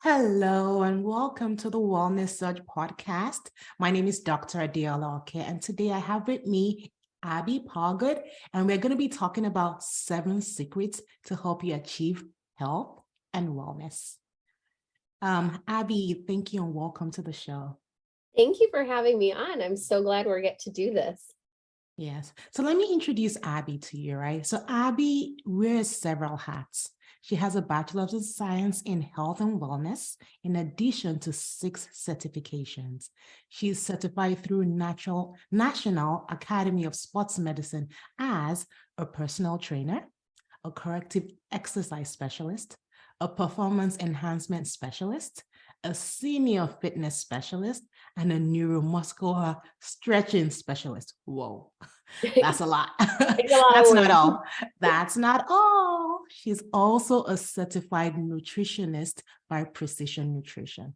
Hello and welcome to the Wellness Surge podcast. My name is Dr. Adiola Oke, and today I have with me Abby Pagud, and we're going to be talking about 7 secrets to help you achieve health and wellness. Abby, thank you and welcome to the show. Thank you for having me on. I'm so glad we get to do this. Yes. So let me introduce Abby to you, right? So Abby wears several hats. She has a Bachelor's of Science in Health and Wellness, in addition to 6 certifications. She is certified through National Academy of Sports Medicine as a personal trainer, a corrective exercise specialist, a performance enhancement specialist, a senior fitness specialist, and a neuromuscular stretching specialist. Whoa, that's a lot. That's not all. That's not all. She's also a certified nutritionist by Precision Nutrition.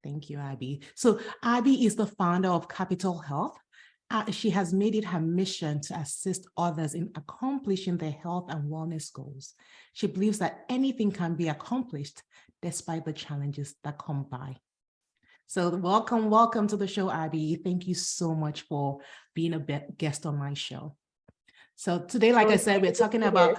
Thank you, Abby. So Abby is the founder of Kapitol Health. She has made it her mission to assist others in accomplishing their health and wellness goals. She believes that anything can be accomplished despite the challenges that come by. So welcome to the show, Abby. Thank you so much for being a guest on my show. So today, like I said, we're talking about,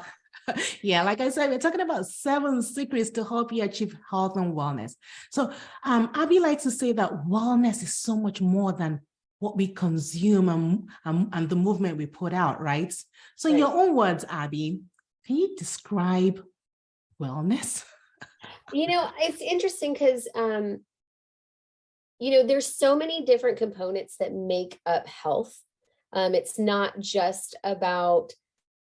we're talking about 7 secrets to help you achieve health and wellness. So Abby likes to say that wellness is so much more than what we consume and the movement we put out, right? So in your own words, Abby, can you describe wellness? It's interesting because, there's so many different components that make up health. It's not just about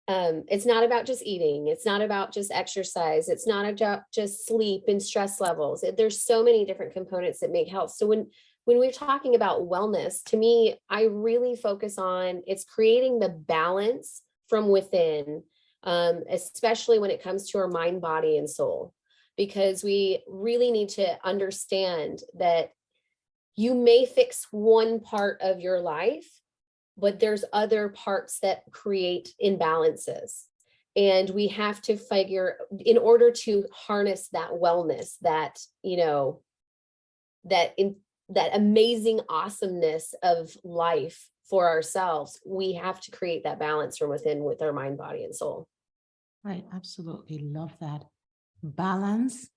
just eating. It's not about just exercise. It's not about just sleep and stress levels. There's so many different components that make health. So when we're talking about wellness, to me, I really focus on it's creating the balance from within, especially when it comes to our mind, body, and soul, because we really need to understand that you may fix one part of your life, but there's other parts that create imbalances. And we have to figure, in order to harness that wellness, that amazing awesomeness of life for ourselves, we have to create that balance from within with our mind, body, and soul. Right, absolutely love that. Balance,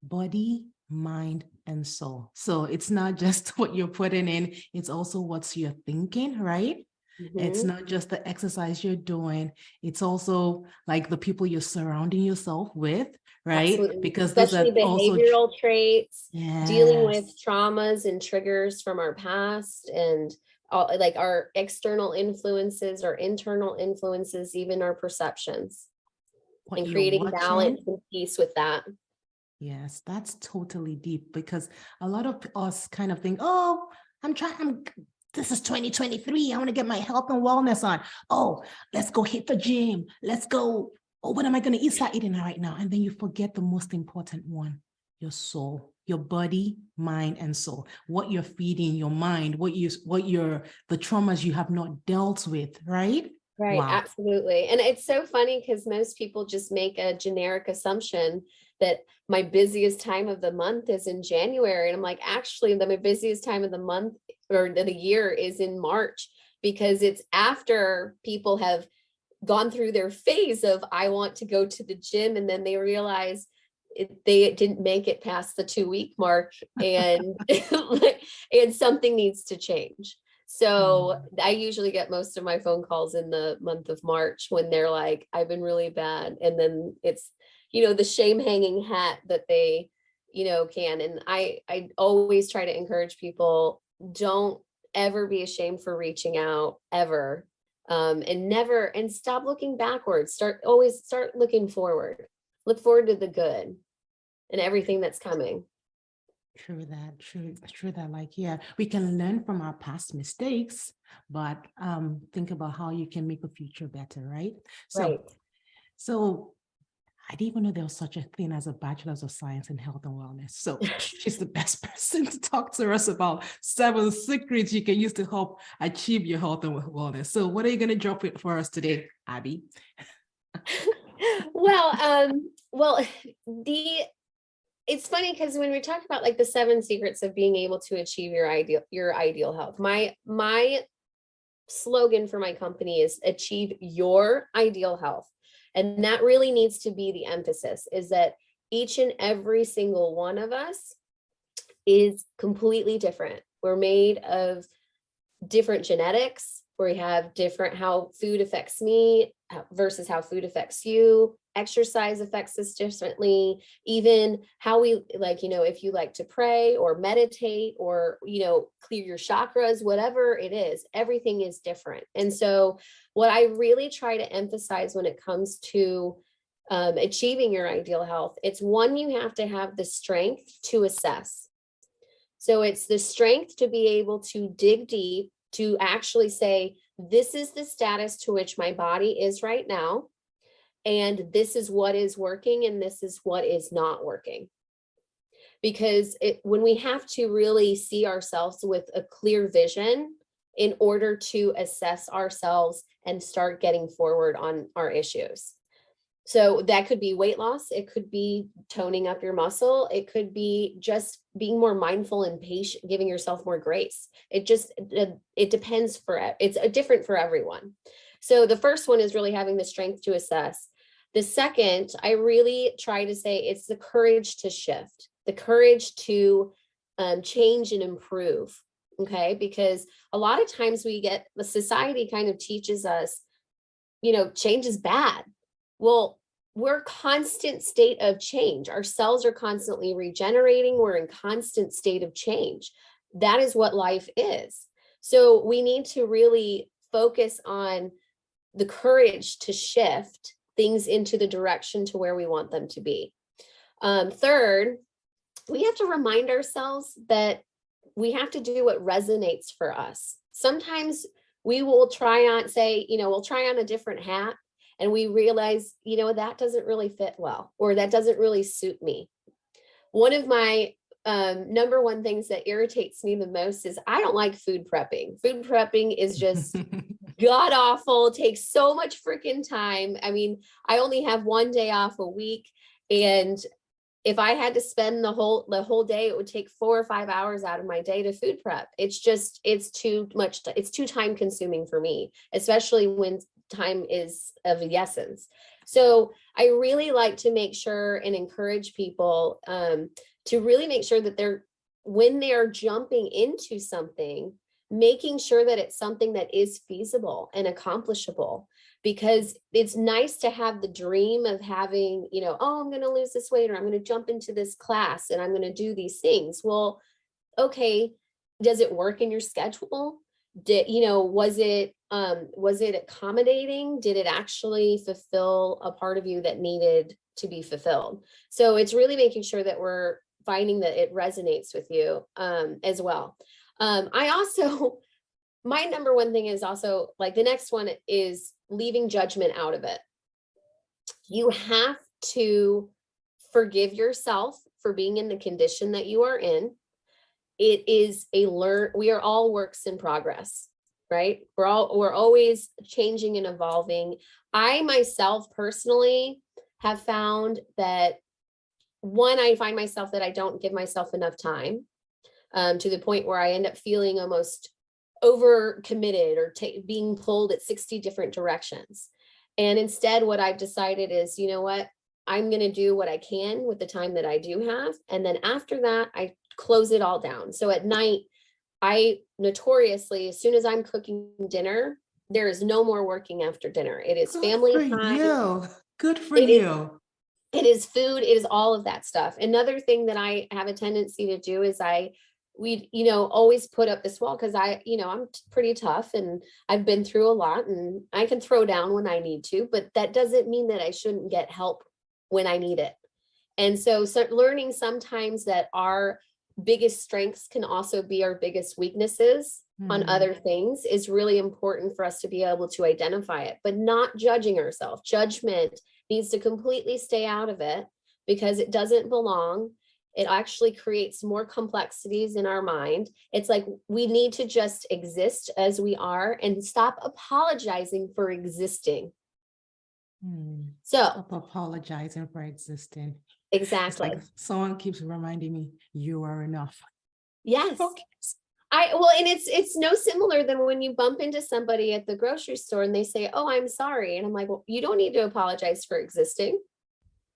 body, mind, and soul. So it's not just what you're putting in, it's also what you're thinking, right? Mm-hmm. It's not just the exercise you're doing, it's also like the people you're surrounding yourself with, right? Absolutely. Because especially behavioral traits, dealing with traumas and triggers from our past, and like our external influences, our internal influences, even our perceptions, and creating balance and peace with that. Yes, that's totally deep, because a lot of us kind of think, this is 2023. I want to get my health and wellness on. Oh, let's go hit the gym. Let's go. Oh, what am I going to start eating right now? And then you forget the most important one, your soul, your body, mind, and soul. What you're feeding your mind, the traumas you have not dealt with, right? Right. Wow. Absolutely. And it's so funny because most people just make a generic assumption that my busiest time of the month is in January. And I'm like, actually, my busiest time of the month or the year is in March, because it's after people have gone through their phase of, I want to go to the gym. And then they realize they didn't make it past the 2-week mark, and, and something needs to change. So I usually get most of my phone calls in the month of March when they're like, I've been really bad. And then it's, the shame hanging hat that they, can. And I always try to encourage people, don't ever be ashamed for reaching out, ever. And stop looking backwards. Always start looking forward. Look forward to the good and everything that's coming. True that. Like, yeah, we can learn from our past mistakes, but think about how you can make the future better, right? So I didn't even know there was such a thing as a Bachelor's of Science in Health and Wellness. So she's the best person to talk to us about 7 secrets you can use to help achieve your health and wellness. So what are you going to drop it for us today, Abby? Well, the it's funny because when we talk about like the 7 secrets of being able to achieve your ideal health, my slogan for my company is achieve your ideal health. And that really needs to be the emphasis, is that each and every single one of us is completely different. We're made of different genetics. We have different how food affects me versus how food affects you. Exercise affects us differently. Even how we like, if you like to pray or meditate or, clear your chakras, whatever it is, everything is different. And so what I really try to emphasize when it comes to achieving your ideal health, it's one, you have to have the strength to assess. So it's the strength to be able to dig deep, to actually say, this is the status to which my body is right now. And this is what is working and this is what is not working. Because when we have to really see ourselves with a clear vision in order to assess ourselves and start getting forward on our issues. So that could be weight loss. It could be toning up your muscle. It could be just being more mindful and patient, giving yourself more grace. It depends it's different for everyone. So the first one is really having the strength to assess. The second, I really try to say, it's the courage to shift, the courage to change and improve. Okay. Because a lot of times the society kind of teaches us, change is bad. Well, we're constant state of change. Our cells are constantly regenerating. We're in constant state of change. That is what life is. So we need to really focus on the courage to shift things into the direction to where we want them to be. Third, we have to remind ourselves that we have to do what resonates for us. Sometimes we will try on a different hat, and we realize, that doesn't really fit well, or that doesn't really suit me. One of my number one things that irritates me the most is I don't like food prepping. Food prepping is just god awful, takes so much freaking time. I mean, I only have one day off a week, and if I had to spend the whole day, it would take 4 or 5 hours out of my day to food prep. It's too much. It's too time consuming for me, especially when time is of the essence. So I really like to make sure and encourage people to really make sure that when they're jumping into something, making sure that it's something that is feasible and accomplishable. Because it's nice to have the dream of having, I'm going to lose this weight, or I'm going to jump into this class and I'm going to do these things. Well, okay, does it work in your schedule? Was it accommodating? Did it actually fulfill a part of you that needed to be fulfilled? So it's really making sure that we're finding that it resonates with you as well. My number one thing is also, like, the next one is leaving judgment out of it. You have to forgive yourself for being in the condition that you are in. It is we are all works in progress, right? We're always changing and evolving. I myself personally have found that, one, I find myself that I don't give myself enough time to the point where I end up feeling almost over committed or being pulled at 60 different directions. And instead, what I've decided is, you know what, I'm going to do what I can with the time that I do have. And then after that, I close it all down. So at night, I notoriously, as soon as I'm cooking dinner, there is no more working after dinner. It is family time. Good for you. It is food. It is all of that stuff. Another thing that I have a tendency to do is we always put up this wall, because I'm pretty tough and I've been through a lot and I can throw down when I need to, but that doesn't mean that I shouldn't get help when I need it. And so learning sometimes that our biggest strengths can also be our biggest weaknesses on other things is really important for us to be able to identify it, but not judging ourselves. Judgment needs to completely stay out of it, because it doesn't belong. It actually creates more complexities in our mind. It's like we need to just exist as we are and stop apologizing for existing. Stop apologizing for existing. It's like Exactly. someone keeps reminding me, you are enough. Yes. Okay. And it's no similar than when you bump into somebody at the grocery store and they say, "Oh, I'm sorry." And I'm like, "Well, you don't need to apologize for existing.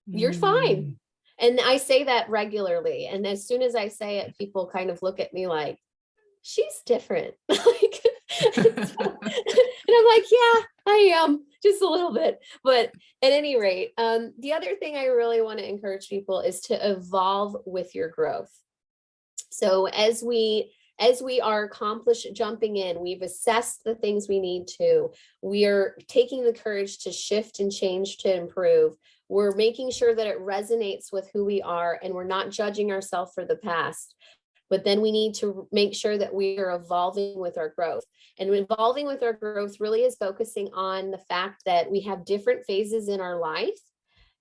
You're fine." Mm. And I say that regularly. And as soon as I say it, people kind of look at me like, "She's different." Like, and I'm like, "Yeah, I am just a little bit." But at any rate, the other thing I really want to encourage people is to evolve with your growth. So as we are accomplished jumping in, we've assessed the things we need to, we are taking the courage to shift and change to improve. We're making sure that it resonates with who we are, and we're not judging ourselves for the past. But then we need to make sure that we are evolving with our growth. And evolving with our growth really is focusing on the fact that we have different phases in our life.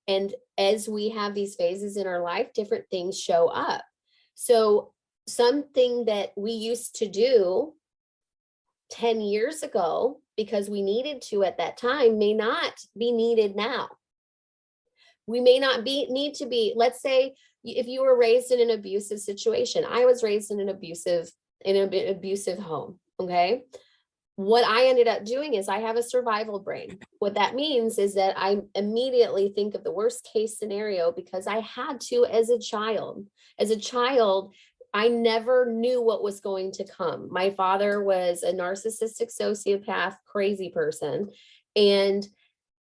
And as we have these phases in our life, different things show up. So something that we used to do 10 years ago because we needed to at that time may not be needed now. We may not need to be, let's say if you were raised in an abusive situation. I was raised in an abusive home. Okay. What I ended up doing is I have a survival brain. What that means is that I immediately think of the worst case scenario because I had to as a child. As a child, I never knew what was going to come. My father was a narcissistic sociopath, crazy person, and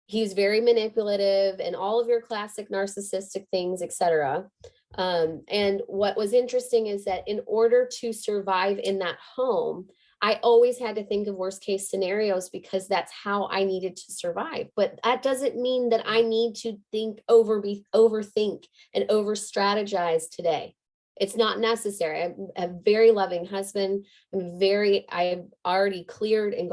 he's very manipulative and all of your classic narcissistic things, etc. And what was interesting is that in order to survive in that home, I always had to think of worst case scenarios because that's how I needed to survive. But that doesn't mean that I need to overthink and over strategize today. It's not necessary. I'm a very loving husband. I've already cleared and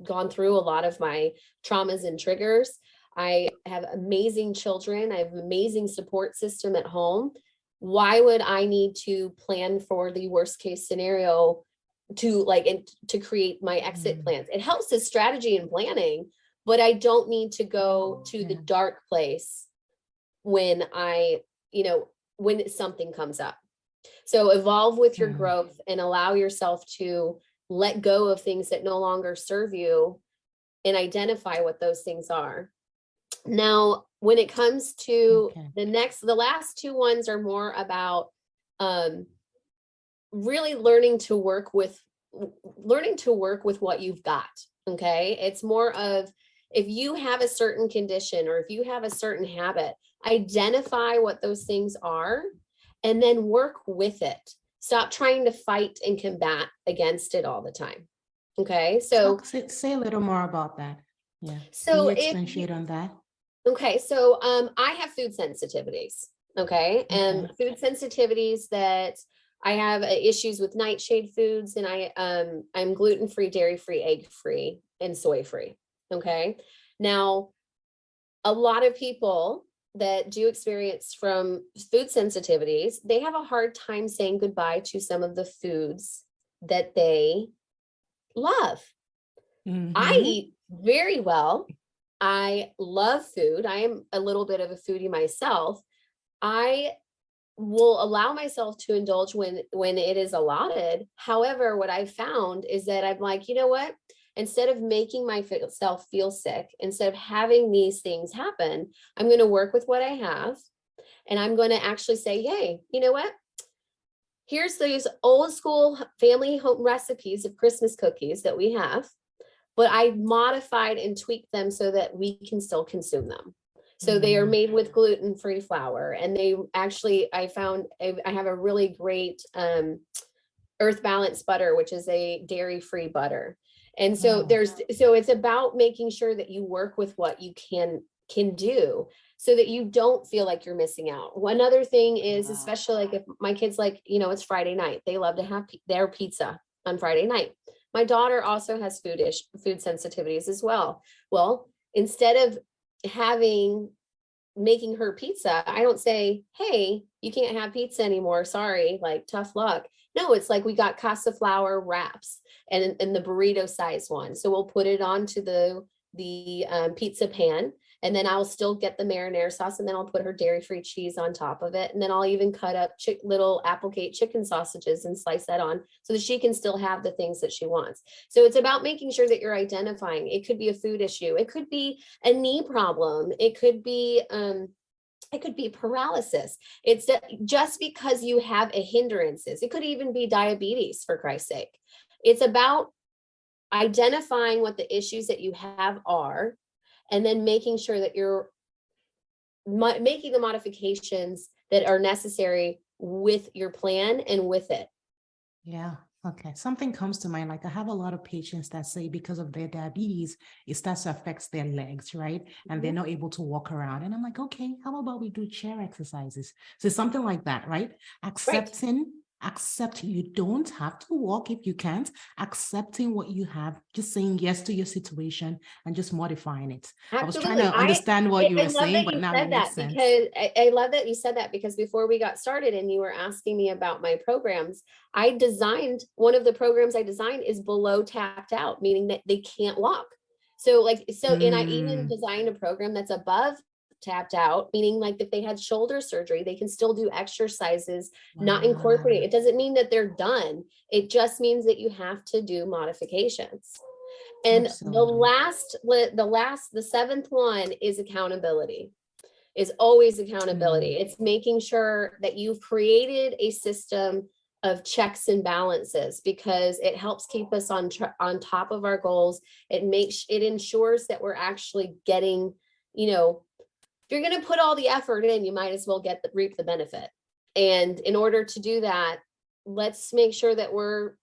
gone through a lot of my traumas and triggers. I have amazing children. I have an amazing support system at home. Why would I need to plan for the worst case scenario to create my exit plans? It helps as strategy and planning, but I don't need to go to the dark place when when something comes up. So evolve with your growth and allow yourself to let go of things that no longer serve you and identify what those things are. Now, when it comes to the last two ones are more about really learning to work with what you've got. Okay. It's more of, if you have a certain condition or if you have a certain habit, identify what those things are and then work with it. Stop trying to fight and combat against it all the time. Okay. So say a little more about that. Yeah. So can you expatiate on that? Okay. So I have food sensitivities. Okay. And food sensitivities that I have issues with nightshade foods, and I'm gluten-free, dairy-free, egg-free, and soy-free. Okay. Now, a lot of people that do experience from food sensitivities, they have a hard time saying goodbye to some of the foods that they love. I eat very well. I love food. I am a little bit of a foodie myself. I will allow myself to indulge when it is allotted. However, what I've found is that I'm like, you know what? Instead of making myself feel sick, instead of having these things happen, I'm going to work with what I have. And I'm going to actually say, hey, you know what? Here's these old school family home recipes of Christmas cookies that we have, but I modified and tweaked them so that we can still consume them. So they are made with gluten-free flour, and I have a really great Earth Balance butter, which is a dairy-free butter. And so it's about making sure that you work with what you can do so that you don't feel like you're missing out. One other thing is, especially like if my kids it's Friday night, they love to have their pizza on Friday night. My daughter also has food sensitivities as well. Well, instead of making her pizza, I don't say, hey, you can't have pizza anymore. Sorry, like tough luck. No, it's like we got casa flour wraps and the burrito size one. So we'll put it onto the pizza pan, And then I'll still get the marinara sauce, and then I'll put her dairy-free cheese on top of it. And then I'll even cut up little Applegate chicken sausages and slice that on so that she can still have the things that she wants. So it's about making sure that you're identifying. It could be a food issue. It could be a knee problem. It could be paralysis. It's just because you have a hindrances. It could even be diabetes, for Christ's sake. It's about identifying what the issues that you have are, and then making sure that you're making the modifications that are necessary with your plan and with it. Yeah. Okay. Something comes to mind. Like I have a lot of patients that say because of their diabetes, it starts to affect their legs, right? And they're not able to walk around. And I'm like, okay, how about we do chair exercises? So something like that, right? Accept you don't have to walk if you can't, accepting what you have, just saying yes to your situation and just modifying it. Absolutely. I was trying to understand what you were saying, but now it makes sense. Because I love that you said that, because before we got started and you were asking me about my programs, one of the programs I designed is below tapped out, meaning that they can't walk. And I even designed a program that's above tapped out, meaning like if they had shoulder surgery, they can still do exercises, not incorporate. It doesn't mean that they're done. It just means that you have to do modifications. And the seventh one is accountability. Is always accountability. It's making sure that you've created a system of checks and balances, because it helps keep us on top of our goals. It ensures that we're actually getting, if you're going to put all the effort in, you might as well reap the benefit. And in order to do that, let's make sure that we're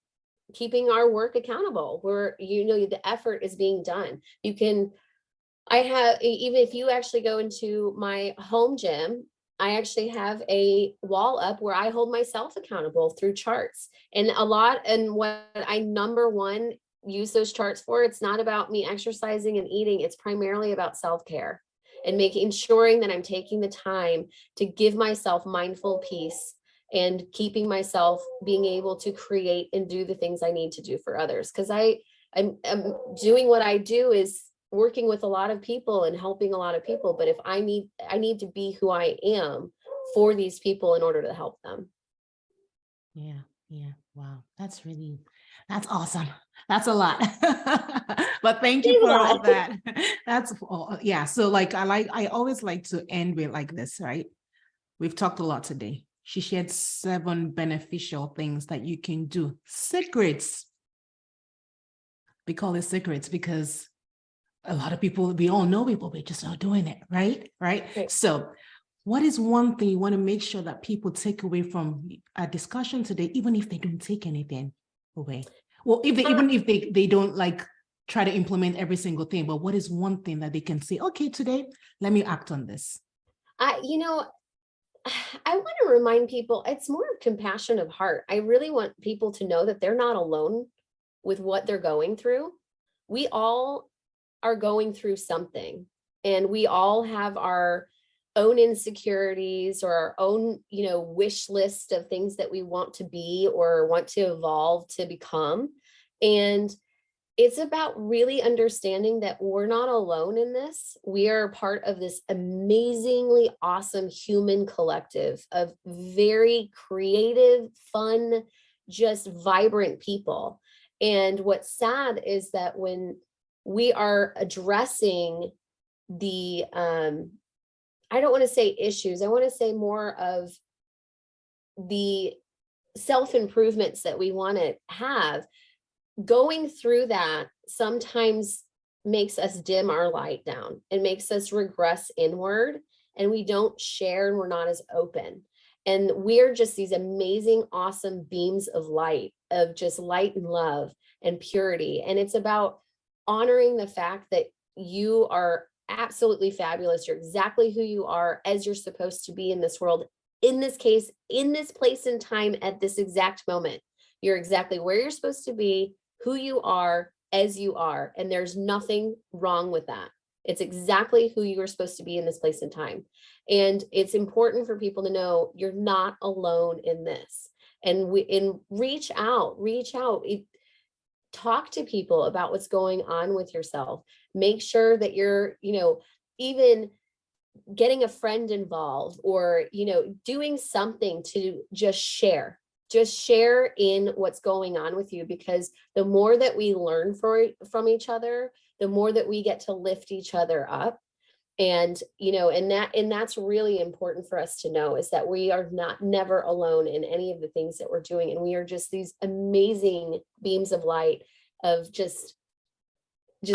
keeping our work accountable. The effort is being done. Even if you actually go into my home gym, I actually have a wall up where I hold myself accountable through charts. And what I number one use those charts for, it's not about me exercising and eating. It's primarily about self-care and ensuring that I'm taking the time to give myself mindful peace and keeping myself being able to create and do the things I need to do for others. Because I'm doing what I do is working with a lot of people and helping a lot of people. But if I need to be who I am for these people in order to help them. Yeah. Wow. That's awesome. That's a lot. But thank you for all that. So I always like to end with like this, right? We've talked a lot today. She shared 7 beneficial things that you can do. Secrets. We call it secrets because a lot of people, we all know people, we're just not doing it, right? So what is one thing you want to make sure that people take away from a discussion today, even if they don't take anything away? Well, even if they don't like try to implement every single thing, but what is one thing that they can say, okay, today, let me act on this? I want to remind people, it's more of compassion of heart. I really want people to know that they're not alone with what they're going through. We all are going through something, and we all have our own insecurities or our own, wish list of things that we want to be or want to evolve to become. And it's about really understanding that we're not alone in this. We are part of this amazingly awesome human collective of very creative, fun, just vibrant people. And what's sad is that when we are addressing the, I don't want to say issues, I want to say more of the self-improvements that we want to have, going through that sometimes makes us dim our light down and makes us regress inward, and we don't share and we're not as open. And we're just these amazing, awesome beams of light, of just light and love and purity. And it's about honoring the fact that you are absolutely fabulous. You're exactly who you are, as you're supposed to be in this world. In this case, in this place and time, at this exact moment, you're exactly where you're supposed to be, who you are, as you are. And there's nothing wrong with that. It's exactly who you are supposed to be in this place and time. And it's important for people to know you're not alone in this. And reach out, talk to people about what's going on with yourself. Make sure that you're, even getting a friend involved, or, doing something to just share in what's going on with you, because the more that we learn from each other, the more that we get to lift each other up. And, and that's really important for us to know, is that we are never alone in any of the things that we're doing. And we are just these amazing beams of light of just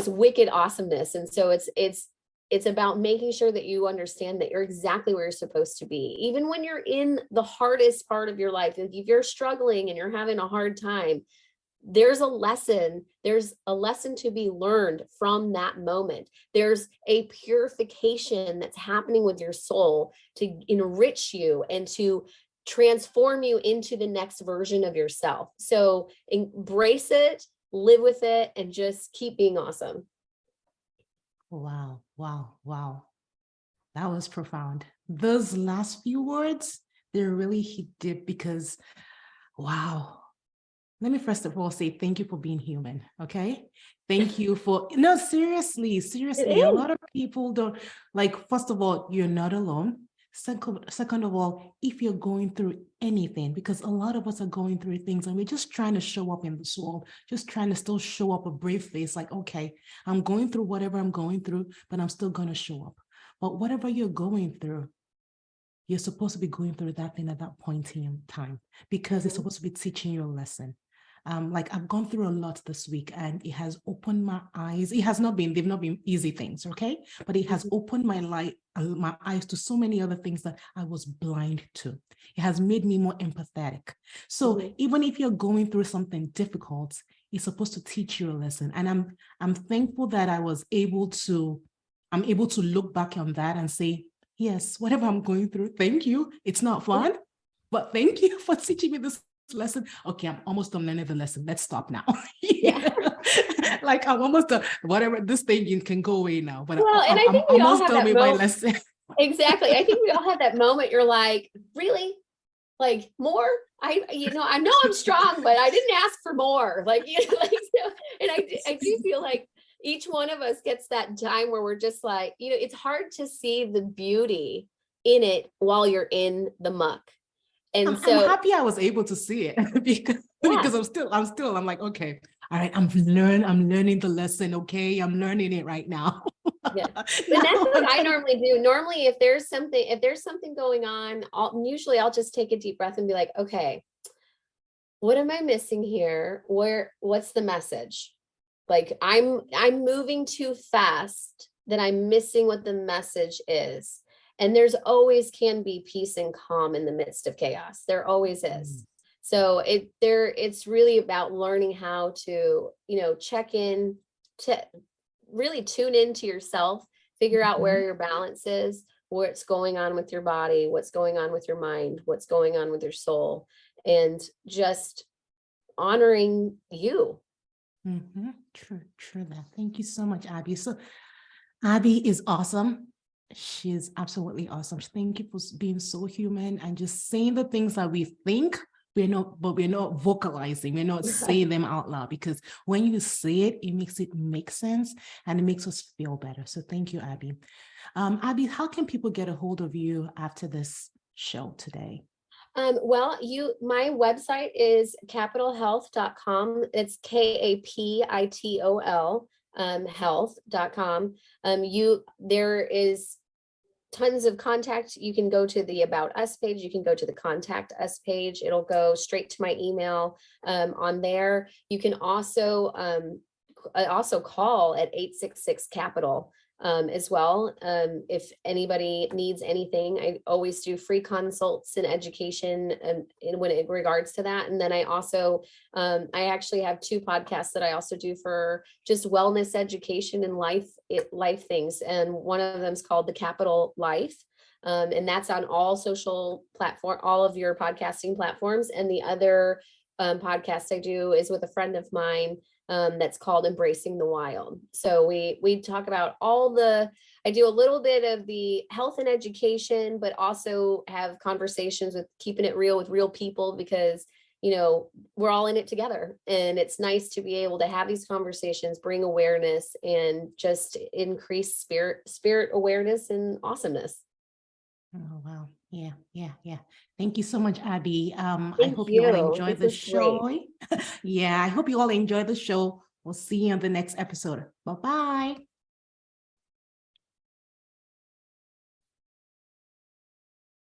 wicked awesomeness. And so it's about making sure that you understand that you're exactly where you're supposed to be. Even when you're in the hardest part of your life, if you're struggling and you're having a hard time, there's a lesson to be learned from that moment. There's a purification that's happening with your soul to enrich you and to transform you into the next version of yourself. So embrace it, live with it, and just keep being awesome. Wow, wow, wow. That was profound. Those last few words, they really hit deep, because, wow. Let me first of all say thank you for being human, okay? Thank you for, no, seriously, a lot of people don't, first of all, you're not alone. Second of all, if you're going through anything, because a lot of us are going through things and we're just trying to show up in this world, just trying to still show up a brave face, like, okay, I'm going through whatever I'm going through, but I'm still going to show up. But whatever you're going through, you're supposed to be going through that thing at that point in time, because it's supposed to be teaching you a lesson. I've gone through a lot this week, and it has opened my eyes. They've not been easy things, okay? But it has opened my eyes to so many other things that I was blind to. It has made me more empathetic. So even if you're going through something difficult, it's supposed to teach you a lesson. And I'm thankful that I'm able to look back on that and say, yes, whatever I'm going through, thank you. It's not fun, but thank you for teaching me this lesson. Okay, I'm almost done learning the lesson. Let's stop now. I'm almost done. Whatever, this thing can go away now. But and I think we all have that moment. Lesson. Exactly. I think we all have that moment. You're like, really? Like, more? I know I'm strong, but I didn't ask for more. So, and I do feel like each one of us gets that time where we're just like, it's hard to see the beauty in it while you're in the muck. And I'm happy I was able to see it because I'm like, okay, all right, I'm learning the lesson. Okay, I'm learning it right now. Yeah. And that's what I normally do. Normally, if there's something going on, I'll just take a deep breath and be like, okay, what am I missing here? What's the message? Like, I'm moving too fast that I'm missing what the message is. And there's always can be peace and calm in the midst of chaos. There always is. So it's really about learning how to, check in, to really tune into yourself, figure out where your balance is, what's going on with your body, what's going on with your mind, what's going on with your soul, and just honoring you. True that. Thank you so much, Abby. So Abby is awesome. She's absolutely awesome. Thank you for being so human and just saying the things that we think we're not vocalizing. We're not saying them out loud, because when you say it, it makes it make sense and it makes us feel better. So thank you, Abby. Abby, how can people get a hold of you after this show today? My website is kapitolhealth.com. It's KAPITOL. Health.com. There is tons of contact. You can go to the About Us page. You can go to the Contact Us page. It'll go straight to my email on there. You can also call at 866-CAPITAL as well. If anybody needs anything, I always do free consults and education when it regards to that. And then I also, I actually have 2 podcasts that I also do for just wellness education and life things. And one of them is called The Kapitol Life. And that's on all of your podcasting platforms. And the other podcast I do is with a friend of mine that's called Embracing the Wild. So we talk about I do a little bit of the health and education, but also have conversations with keeping it real with real people, because we're all in it together. And it's nice to be able to have these conversations, bring awareness, and just increase spirit awareness and awesomeness. Oh, wow. Yeah. Thank you so much, Abby. I Thank hope you all you. enjoy This the was great. show. Yeah, I hope you all enjoy the show. We'll see you on the next episode. Bye-bye.